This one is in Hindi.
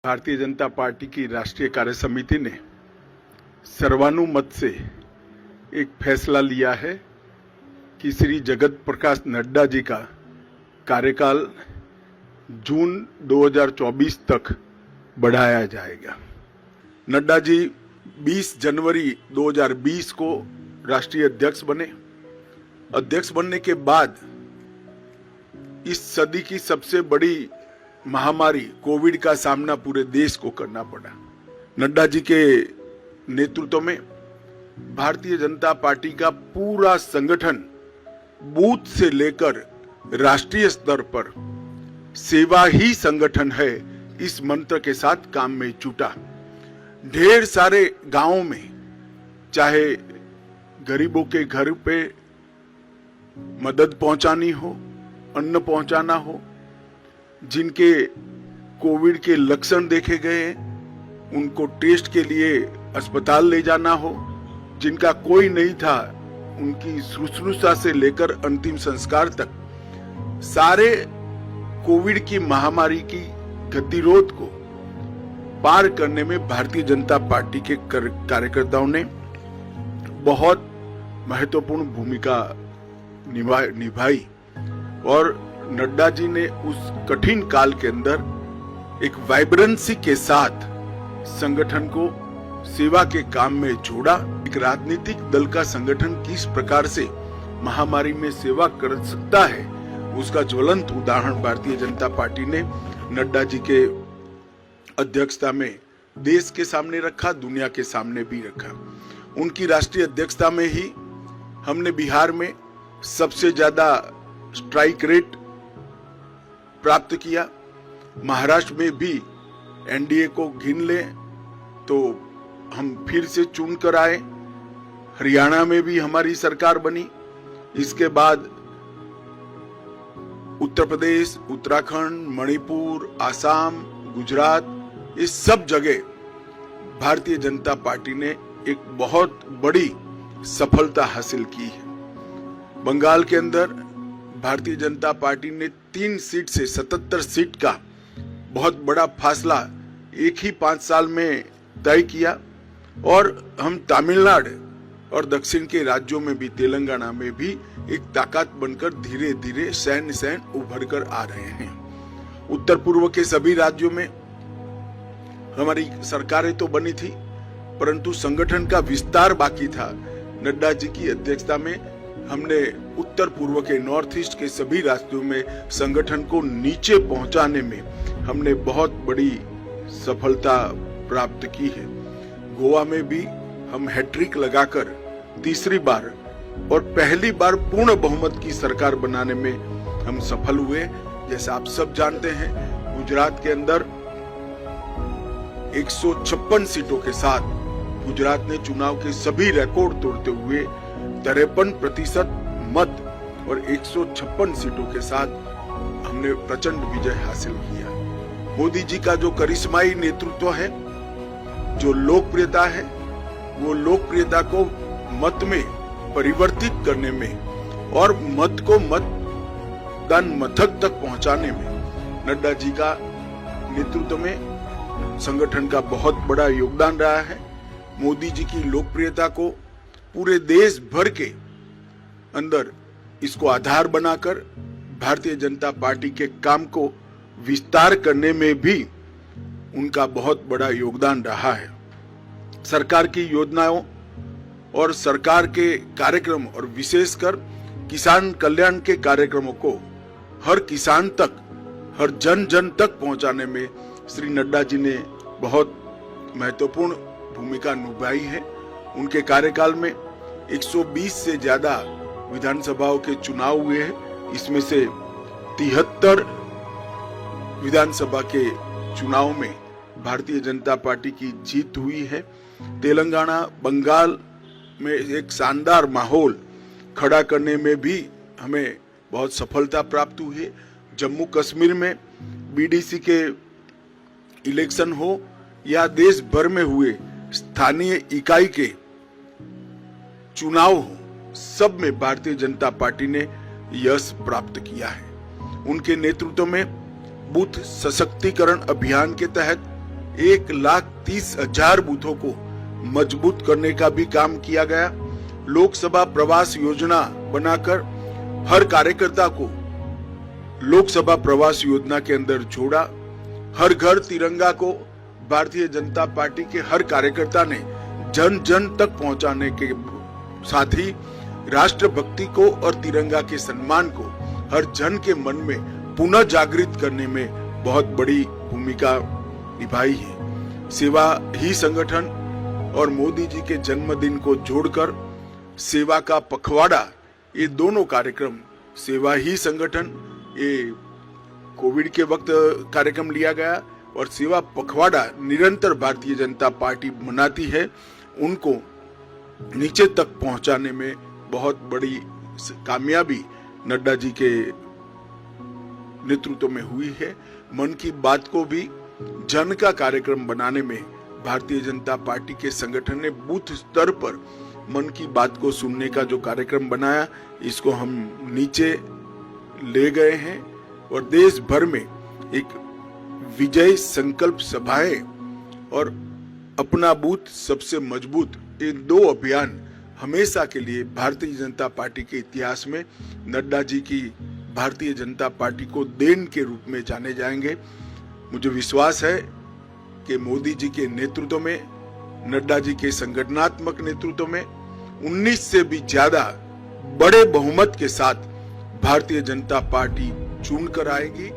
भारतीय जनता पार्टी की राष्ट्रीय कार्य समिति ने सर्वानुमत से एक फैसला लिया है कि श्री जगत प्रकाश नड्डा जी का कार्यकाल जून 2024 तक बढ़ाया जाएगा। नड्डा जी 20 जनवरी 2020 को राष्ट्रीय अध्यक्ष बने। अध्यक्ष बनने के बाद इस सदी की सबसे बड़ी महामारी कोविड का सामना पूरे देश को करना पड़ा। नड्डा जी के नेतृत्व में भारतीय जनता पार्टी का पूरा संगठन बूथ से लेकर राष्ट्रीय स्तर पर सेवा ही संगठन है, इस मंत्र के साथ काम में जुटा। ढेर सारे गांवों में चाहे गरीबों के घर पे मदद पहुंचानी हो, अन्न पहुंचाना हो, जिनके कोविड के लक्षण देखे गए उनको टेस्ट के लिए अस्पताल ले जाना हो, जिनका कोई नहीं था उनकी शुश्रूषा से लेकर अंतिम संस्कार तक सारे कोविड की महामारी की गतिरोध को पार करने में भारतीय जनता पार्टी के कार्यकर्ताओं ने बहुत महत्वपूर्ण भूमिका निभाई और नड्डा जी ने उस कठिन काल के अंदर एक वाइब्रेंसी के साथ संगठन को सेवा के काम में जोड़ा। एक राजनीतिक दल का संगठन किस प्रकार से महामारी में सेवा कर सकता है, उसका ज्वलंत उदाहरण भारतीय जनता पार्टी ने नड्डा जी के अध्यक्षता में देश के सामने रखा, दुनिया के सामने भी रखा। उनकी राष्ट्रीय अध्यक्षता में ही हमने बिहार में सबसे ज्यादा स्ट्राइक रेट प्राप्त किया। महाराष्ट्र में भी एनडीए को गिन ले तो हम फिर से चुन कर आए। हरियाणा में भी हमारी सरकार बनी। इसके बाद उत्तर प्रदेश, उत्तराखंड, मणिपुर, आसाम, गुजरात, इस सब जगह भारतीय जनता पार्टी ने एक बहुत बड़ी सफलता हासिल की है। बंगाल के अंदर भारतीय जनता पार्टी ने 3 सीट से 77 सीट का बहुत बड़ा फासला एक ही 5 साल में तय किया और हम तमिलनाडु और दक्षिण के राज्यों में भी, तेलंगाना में भी एक ताकत बनकर धीरे धीरे सैन उभर कर आ रहे हैं। उत्तर पूर्व के सभी राज्यों में हमारी सरकारें तो बनी थी, परंतु संगठन का विस्तार बाकी था। नड्डा जी की अध्यक्षता में हमने उत्तर पूर्व के नॉर्थ ईस्ट के सभी राज्यों में संगठन को नीचे पहुंचाने में हमने बहुत बड़ी सफलता प्राप्त की है। गोवा में भी हम हैट्रिक लगाकर तीसरी बार और पहली बार पूर्ण बहुमत की सरकार बनाने में हम सफल हुए। जैसा आप सब जानते हैं, गुजरात के अंदर 156 सीटों के साथ गुजरात ने चुनाव के सभी रिकॉर्ड तोड़ते हुए 53% मत और 156 सीटों के साथ हमने प्रचंड विजय हासिल किया। मोदी जी का जो करिश्माई नेतृत्व है, जो लोकप्रियता है, वो लोकप्रियता को मत में परिवर्तित करने में और मत को मतदान मथक तक पहुंचाने में नड्डा जी का नेतृत्व में संगठन का बहुत बड़ा योगदान रहा है। मोदी जी की लोकप्रियता को पूरे देश भर के अंदर इसको आधार बनाकर भारतीय जनता पार्टी के काम को विस्तार करने में भी उनका बहुत बड़ा योगदान रहा है। सरकार की योजनाओं और सरकार के कार्यक्रम और विशेषकर किसान कल्याण के कार्यक्रमों को हर किसान तक, हर जन जन तक पहुंचाने में श्री नड्डा जी ने बहुत महत्वपूर्ण भूमिका निभाई है। उनके कार्यकाल में 120 से ज्यादा विधानसभाओं के चुनाव हुए हैं। इसमें से 73 विधानसभा के चुनाव में भारतीय जनता पार्टी की जीत हुई है। तेलंगाना, बंगाल में एक शानदार माहौल खड़ा करने में भी हमें बहुत सफलता प्राप्त हुई है। जम्मू कश्मीर में बीडीसी के इलेक्शन हो या देश भर में हुए स्थानीय इकाई के चुनाव हो, सब में भारतीय जनता पार्टी ने यश प्राप्त किया है। उनके नेतृत्व में बूथ सशक्तिकरण अभियान के तहत 1,30,000 बूथों को मजबूत करने का भी काम किया गया। लोकसभा प्रवास योजना बनाकर हर कार्यकर्ता को लोकसभा प्रवास योजना के अंदर जोड़ा। हर घर तिरंगा को भारतीय जनता पार्टी के हर कार्यकर्ता ने जन जन तक पहुंचाने के साथ ही राष्ट्रभक्ति को और तिरंगा के सम्मान को हर जन के मन में पुनः जागृत करने में बहुत बड़ी भूमिका निभाई है। सेवा ही संगठन और मोदी जी के जन्मदिन को जोड़कर सेवा का पखवाड़ा, ये दोनों कार्यक्रम, सेवा ही संगठन ये कोविड के वक्त कार्यक्रम लिया गया और सेवा पखवाड़ा निरंतर भारतीय जनता पार्टी मनाती है, उनको नीचे तक पहुंचाने में बहुत बड़ी कामयाबी नड्डा जी के नेतृत्व में हुई है। मन की बात को भी जन का कार्यक्रम बनाने में भारतीय जनता पार्टी के संगठन ने बूथ स्तर पर मन की बात को सुनने का जो कार्यक्रम बनाया, इसको हम नीचे ले गए हैं और देश भर में एक विजय संकल्प सभाएं और अपना बूथ सबसे मजबूत, ये 2 अभियान हमेशा के लिए भारतीय जनता पार्टी के इतिहास में नड्डा जी की भारतीय जनता पार्टी को देन के रूप में जाने जाएंगे। मुझे विश्वास है कि मोदी जी के नेतृत्व में, नड्डा जी के संगठनात्मक नेतृत्व में 19 से भी ज्यादा बड़े बहुमत के साथ भारतीय जनता पार्टी चुन कर आएगी।